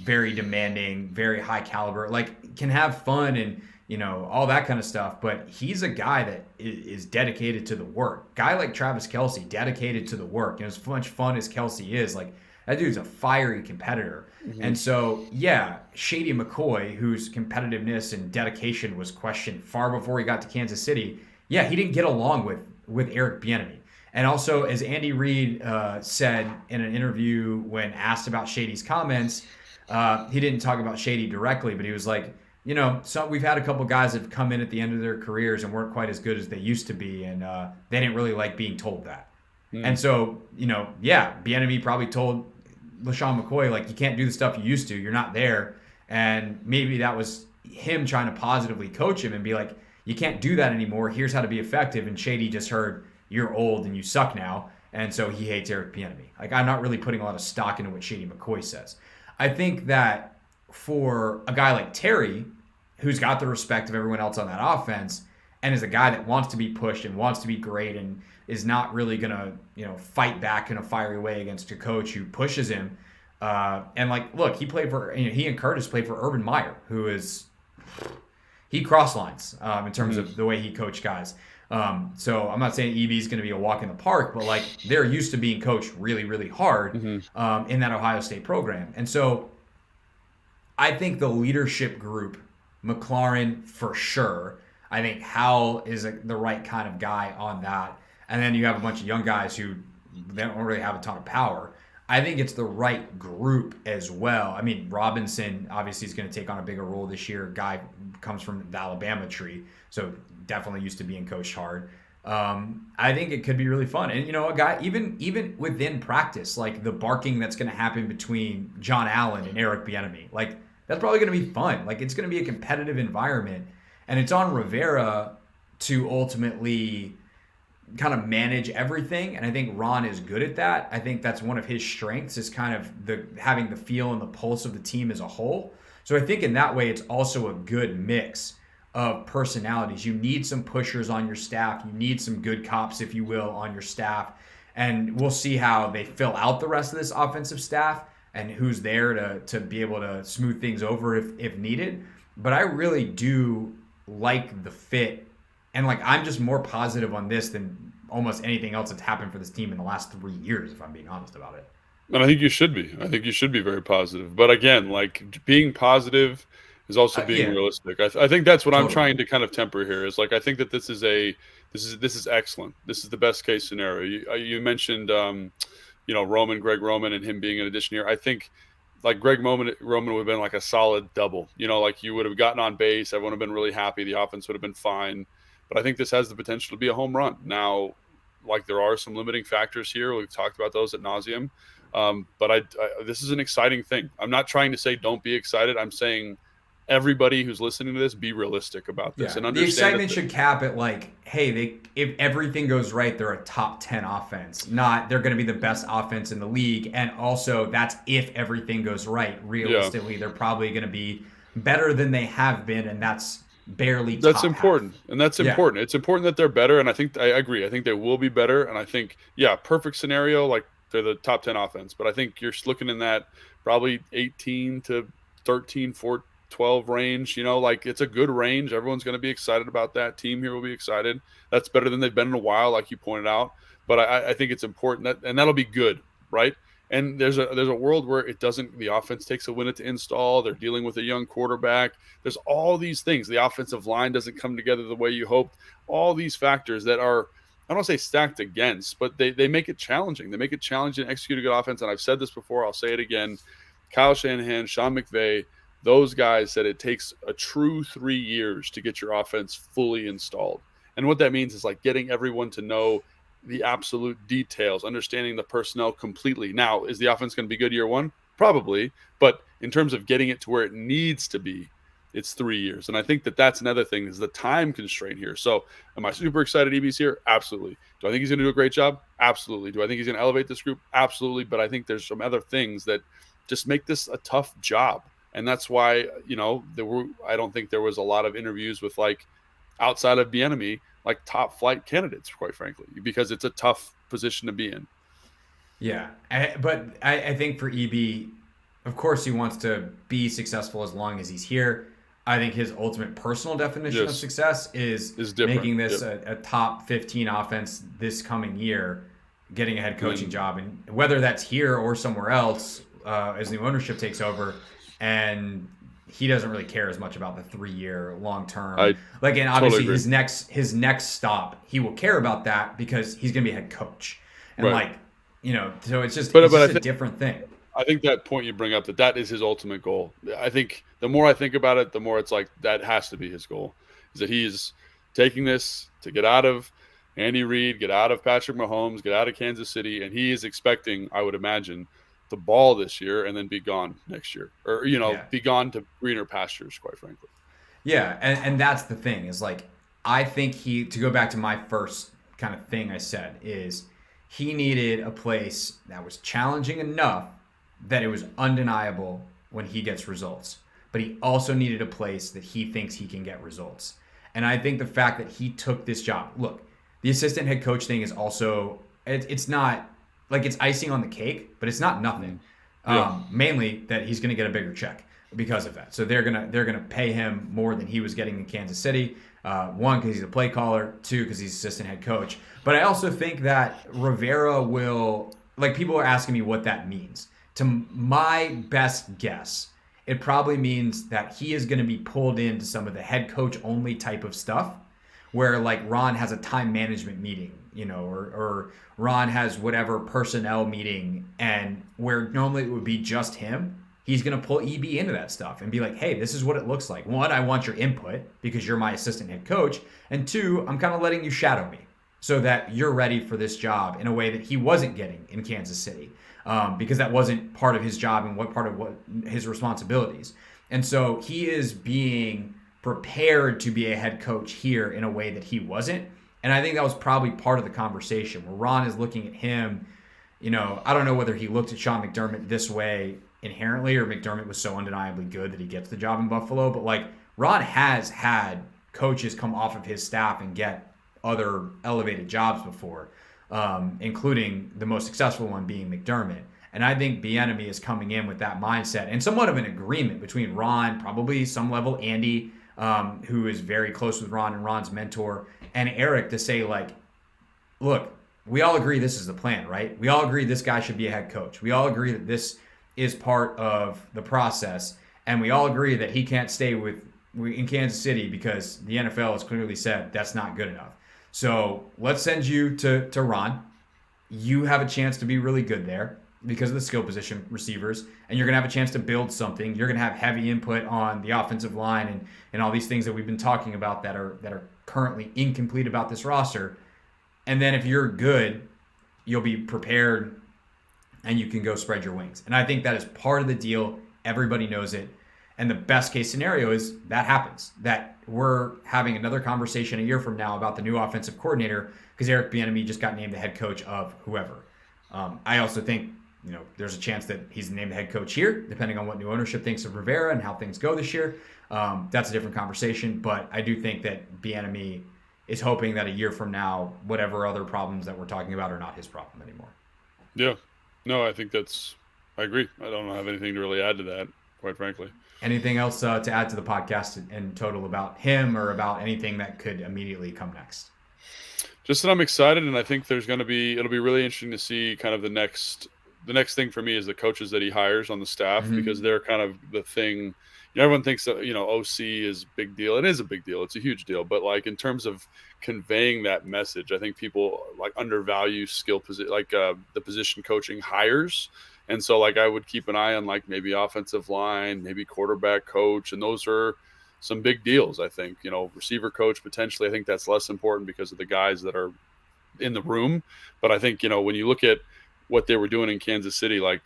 very demanding, very high caliber, like can have fun and, all that kind of stuff. But he's a guy that is dedicated to the work. Guy like Travis Kelce, dedicated to the work. As much fun as Kelce is, like that dude's a fiery competitor. Mm-hmm. And so, yeah, Shady McCoy, whose competitiveness and dedication was questioned far before he got to Kansas City, yeah, he didn't get along with Eric Bieniemy. And also, as Andy Reid said in an interview when asked about Shady's comments, he didn't talk about Shady directly, but he was like, we've had a couple guys that have come in at the end of their careers and weren't quite as good as they used to be, and they didn't really like being told that. Mm. And so, Bieniemy probably told LaShawn McCoy, like, you can't do the stuff you used to. You're not there. And maybe that was him trying to positively coach him and be like, you can't do that anymore. Here's how to be effective. And Shady just heard, you're old and you suck now. And so he hates Eric Bieniemy. Like, I'm not really putting a lot of stock into what Shady McCoy says. I think that for a guy like Terry, who's got the respect of everyone else on that offense, and is a guy that wants to be pushed and wants to be great and is not really going to, fight back in a fiery way against a coach who pushes him. And like, look, he and Curtis played for Urban Meyer, he cross lines in terms of the way he coached guys. So I'm not saying EB is going to be a walk in the park, but like they're used to being coached really, really hard in that Ohio State program. And so I think the leadership group, McLaurin for sure. I think Howell is the right kind of guy on that. And then you have a bunch of young guys who they don't really have a ton of power. I think it's the right group as well. I mean, Robinson obviously is going to take on a bigger role this year. Guy comes from the Alabama tree, so definitely used to being coached hard. I think it could be really fun. And, a guy, even within practice, like the barking that's going to happen between John Allen and Eric Bieniemy, like that's probably going to be fun. Like it's going to be a competitive environment. And it's on Rivera to ultimately kind of manage everything, and I think Ron is good at that. I think that's one of his strengths, is kind of having the feel and the pulse of the team as a whole. So I think in that way, it's also a good mix of personalities. You need some pushers on your staff. You need some good cops, if you will, on your staff. And we'll see how they fill out the rest of this offensive staff and who's there to be able to smooth things over if needed. But I really do like the fit. And like, I'm just more positive on this than almost anything else that's happened for this team in the last 3 years, if I'm being honest about it. And I think you should be. I think you should be very positive. But again, like, being positive is also being realistic. I think that's what I'm trying to kind of temper here. Is like, I think that this is excellent. This is the best case scenario. You mentioned, Greg Roman, and him being an addition here. I think like Greg Roman would have been like a solid double. Like, you would have gotten on base. Everyone would have been really happy. The offense would have been fine. But I think this has the potential to be a home run. Now, like, there are some limiting factors here. We've talked about those ad nauseum. But this is an exciting thing. I'm not trying to say don't be excited. I'm saying everybody who's listening to this, be realistic about this. And the excitement should cap at like, hey, if everything goes right, they're a top 10 offense. Not they're going to be the best offense in the league. And also, that's if everything goes right. Realistically, they're probably going to be better than they have been, and that's barely top That's important. half. And that's important. It's important that they're better, and I agree. I think they will be better, and I think, perfect scenario, like, they're the top 10 offense. But I think you're looking in that probably 18 to 13, 14, 12 range. Like, it's a good range. Everyone's going to be excited about that. Team here will be excited. That's better than they've been in a while, like you pointed out. But I think it's important and that'll be good, right? And there's a world where the offense takes a minute to install. They're dealing with a young quarterback. There's all these things. The offensive line doesn't come together the way you hoped. All these factors that are, I don't say stacked against, but they make it challenging. They make it challenging to execute a good offense. And I've said this before. I'll say it again. Kyle Shanahan, Sean McVay, those guys said it takes a true 3 years to get your offense fully installed. And what that means is like getting everyone to know the absolute details, understanding the personnel completely. Now, is the offense going to be good year one? Probably. But in terms of getting it to where it needs to be, it's 3 years. And I think that's another thing, is the time constraint here. So am I super excited EB's here? Absolutely. Do I think he's going to do a great job? Absolutely. Do I think he's going to elevate this group? Absolutely. But I think there's some other things that just make this a tough job. And that's why, I don't think there was a lot of interviews with, like, outside of Bieniemy, like, top flight candidates, quite frankly, because it's a tough position to be in. Yeah. But I think for EB, of course, he wants to be successful as long as he's here. I think his ultimate personal definition of success is making this a top 15 offense this coming year, getting a head coaching job. And whether that's here or somewhere else, as new ownership takes over, and he doesn't really care as much about the 3-year long term. And obviously totally his next stop, he will care about that because he's going to be a head coach. And so it's just a different thing. I think that point you bring up, that is his ultimate goal. I think the more I think about it, the more it's like that has to be his goal, is that he's taking this to get out of Andy Reid, get out of Patrick Mahomes, get out of Kansas City, and he is expecting, I would imagine, the ball this year and then be gone next year, or be gone to greener pastures, quite frankly. Yeah, and that's the thing, is like, I think to go back to my first kind of thing I said, is he needed a place that was challenging enough that it was undeniable when he gets results, but he also needed a place that he thinks he can get results. And I think the fact that he took this job, look, the assistant head coach thing is also, it's not like it's icing on the cake, but it's not nothing. Mainly that he's going to get a bigger check because of that. So they're gonna pay him more than he was getting in Kansas City. One, because he's a play caller. Two, because he's assistant head coach. But I also think that Rivera will, like, people are asking me what that means. To my best guess, it probably means that he is going to be pulled into some of the head coach only type of stuff, where like Ron has a time management meeting, or Ron has whatever personnel meeting, and where normally it would be just him, he's going to pull EB into that stuff and be like, hey, this is what it looks like. One, I want your input because you're my assistant head coach. And two, I'm kind of letting you shadow me so that you're ready for this job in a way that he wasn't getting in Kansas City, because that wasn't part of his job and what his responsibilities. And so he is being prepared to be a head coach here in a way that he wasn't. And I think that was probably part of the conversation where Ron is looking at him. I don't know whether he looked at Sean McDermott this way inherently or McDermott was so undeniably good that he gets the job in Buffalo. But like Ron has had coaches come off of his staff and get other elevated jobs before, including the most successful one being McDermott. And I think Bieniemy is coming in with that mindset and somewhat of an agreement between Ron, probably some level Andy, who is very close with Ron and Ron's mentor, and Eric to say like, look, we all agree this is the plan, right? We all agree this guy should be a head coach. We all agree that this is part of the process. And we all agree that he can't stay in Kansas City because the NFL has clearly said that's not good enough. So let's send you to Ron. You have a chance to be really good there because of the skill position receivers, and you're going to have a chance to build something. You're going to have heavy input on the offensive line and all these things that we've been talking about that are currently incomplete about this roster. And then if you're good, you'll be prepared and you can go spread your wings. And I think that is part of the deal. Everybody knows it. And the best case scenario is that happens, that we're having another conversation a year from now about the new offensive coordinator because Eric Bieniemy just got named the head coach of whoever. I also think, there's a chance that he's named the head coach here, depending on what new ownership thinks of Rivera and how things go this year. That's a different conversation. But I do think that Bieniemy is hoping that a year from now, whatever other problems that we're talking about are not his problem anymore. Yeah. No, I think I agree. I don't have anything to really add to that, quite frankly. Anything else to add to the podcast in total about him or about anything that could immediately come next? Just that I'm excited, and I think it'll be really interesting to see kind of the next thing for me is the coaches that he hires on the staff, because they're kind of the thing. Everyone thinks that, OC is a big deal. It is a big deal. It's a huge deal. But like in terms of conveying that message, I think people like undervalue the position coaching hires. And so like I would keep an eye on like maybe offensive line, maybe quarterback coach. And those are some big deals, I think. Receiver coach potentially. I think that's less important because of the guys that are in the room. But I think, when you look at what they were doing in Kansas City, like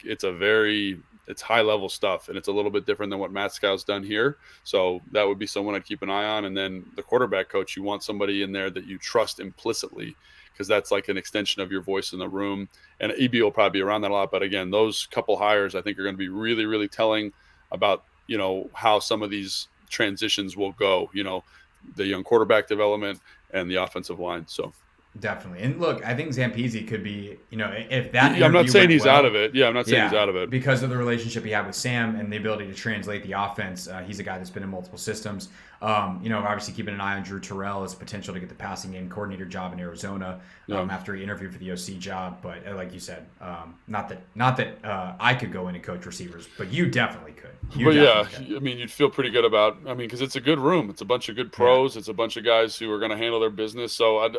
it's high level stuff, and it's a little bit different than what Matt Scow's done here. So that would be someone I'd keep an eye on. And then the quarterback coach, you want somebody in there that you trust implicitly, because that's like an extension of your voice in the room. And EB will probably be around that a lot. But again, those couple hires I think are going to be really, really telling about, how some of these transitions will go, the young quarterback development and the offensive line. So definitely. And look, I think Zampese could be, if that I'm not saying he's out of it. Yeah, I'm not saying he's out of it. Because of the relationship he had with Sam and the ability to translate the offense. He's a guy that's been in multiple systems. Obviously keeping an eye on Drew Terrell as potential to get the passing game coordinator job in Arizona after he interviewed for the OC job. But like you said, not that I could go in and coach receivers, but you definitely could. I mean, you'd feel pretty good about, because it's a good room. It's a bunch of good pros. Yeah. It's a bunch of guys who are going to handle their business. So,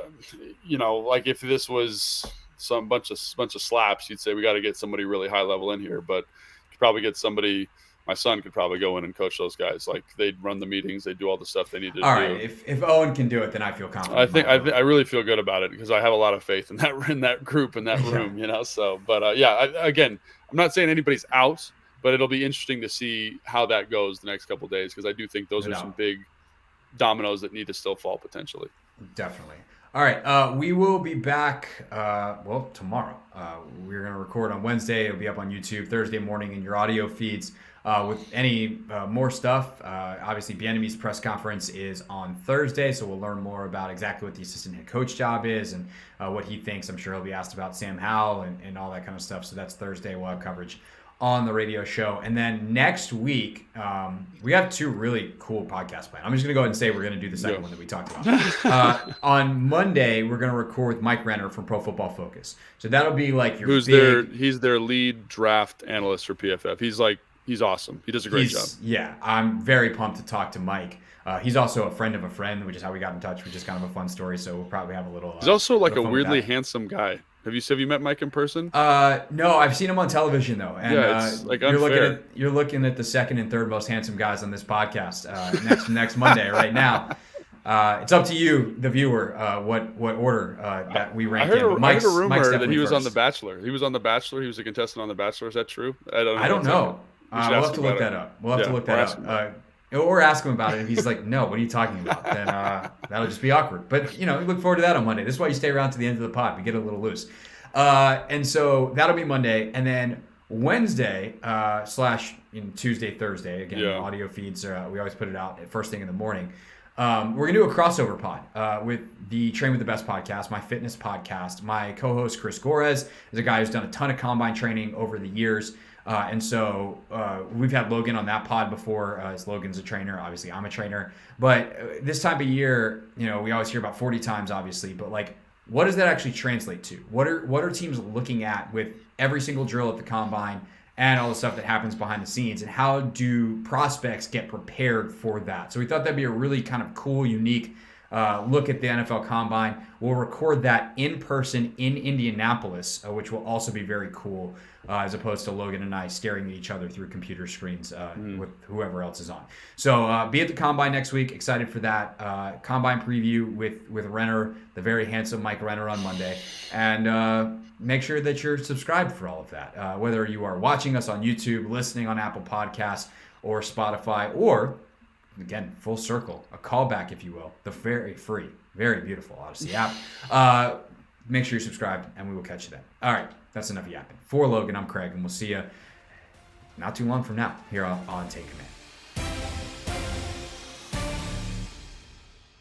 like if this was some bunch of slaps, you'd say we got to get somebody really high level in here. But you could probably get somebody. My son could probably go in and coach those guys. Like they'd run the meetings, they'd do all the stuff they need to do. All right, if Owen can do it, then I feel confident. I really feel good about it because I have a lot of faith in that group in that room, So, but again, I'm not saying anybody's out, but it'll be interesting to see how that goes the next couple of days because I do think those are some big dominoes that need to still fall potentially. Definitely. All right, we will be back, tomorrow. We're going to record on Wednesday. It'll be up on YouTube Thursday morning in your audio feeds. With any more stuff, obviously Bieniemy's press conference is on Thursday, so we'll learn more about exactly what the assistant head coach job is and what he thinks. I'm sure he'll be asked about Sam Howell and all that kind of stuff, so that's Thursday. We'll have coverage on the radio show. And then next week, we have two really cool podcasts planned. I'm just going to go ahead and say we're going to do the second one that we talked about. On Monday, we're going to record with Mike Renner from Pro Football Focus. So that'll be like your he's their lead draft analyst for PFF. He's awesome. He does a great job. Yeah, I'm very pumped to talk to Mike. He's also a friend of a friend, which is how we got in touch, which is kind of a fun story. So we'll probably have a little. He's also like a weirdly handsome guy. Have you met Mike in person? No, I've seen him on television though. And it's like unfair. You're looking at the second and third most handsome guys on this podcast next Monday right now. It's up to you, the viewer, what order that we rank in. I heard a rumor that he was on The Bachelor. He was on The Bachelor. He was a contestant on The Bachelor. Is that true? I don't know. We'll have to look that up. Or ask him about it. If he's like, no, what are you talking about? Then that'll just be awkward. But, look forward to that on Monday. This is why you stay around to the end of the pod. We get a little loose. And so that'll be Monday. And then Wednesday / Tuesday, Thursday. Again, audio feeds, we always put it out at first thing in the morning. We're going to do a crossover pod with the Train with the Best podcast, my fitness podcast. My co-host, Chris Gorez, is a guy who's done a ton of combine training over the years. And so we've had Logan on that pod before, as Logan's a trainer. Obviously, I'm a trainer. But this time of year, we always hear about 40 times, obviously. But, what does that actually translate to? What are teams looking at with every single drill at the combine and all the stuff that happens behind the scenes? And how do prospects get prepared for that? So we thought that'd be a really kind of cool, unique look at the NFL Combine. We'll record that in person in Indianapolis, which will also be very cool, as opposed to Logan and I staring at each other through computer screens with whoever else is on. So be at the Combine next week. Excited for that. Combine preview with Renner, the very handsome Mike Renner, on Monday. And make sure that you're subscribed for all of that, whether you are watching us on YouTube, listening on Apple Podcasts or Spotify, or again, full circle, a callback, if you will, the very free, very beautiful Odyssey app. Make sure you're subscribed, and we will catch you then. All right, that's enough yapping. For Logan, I'm Craig, and we'll see you not too long from now here on Take Command.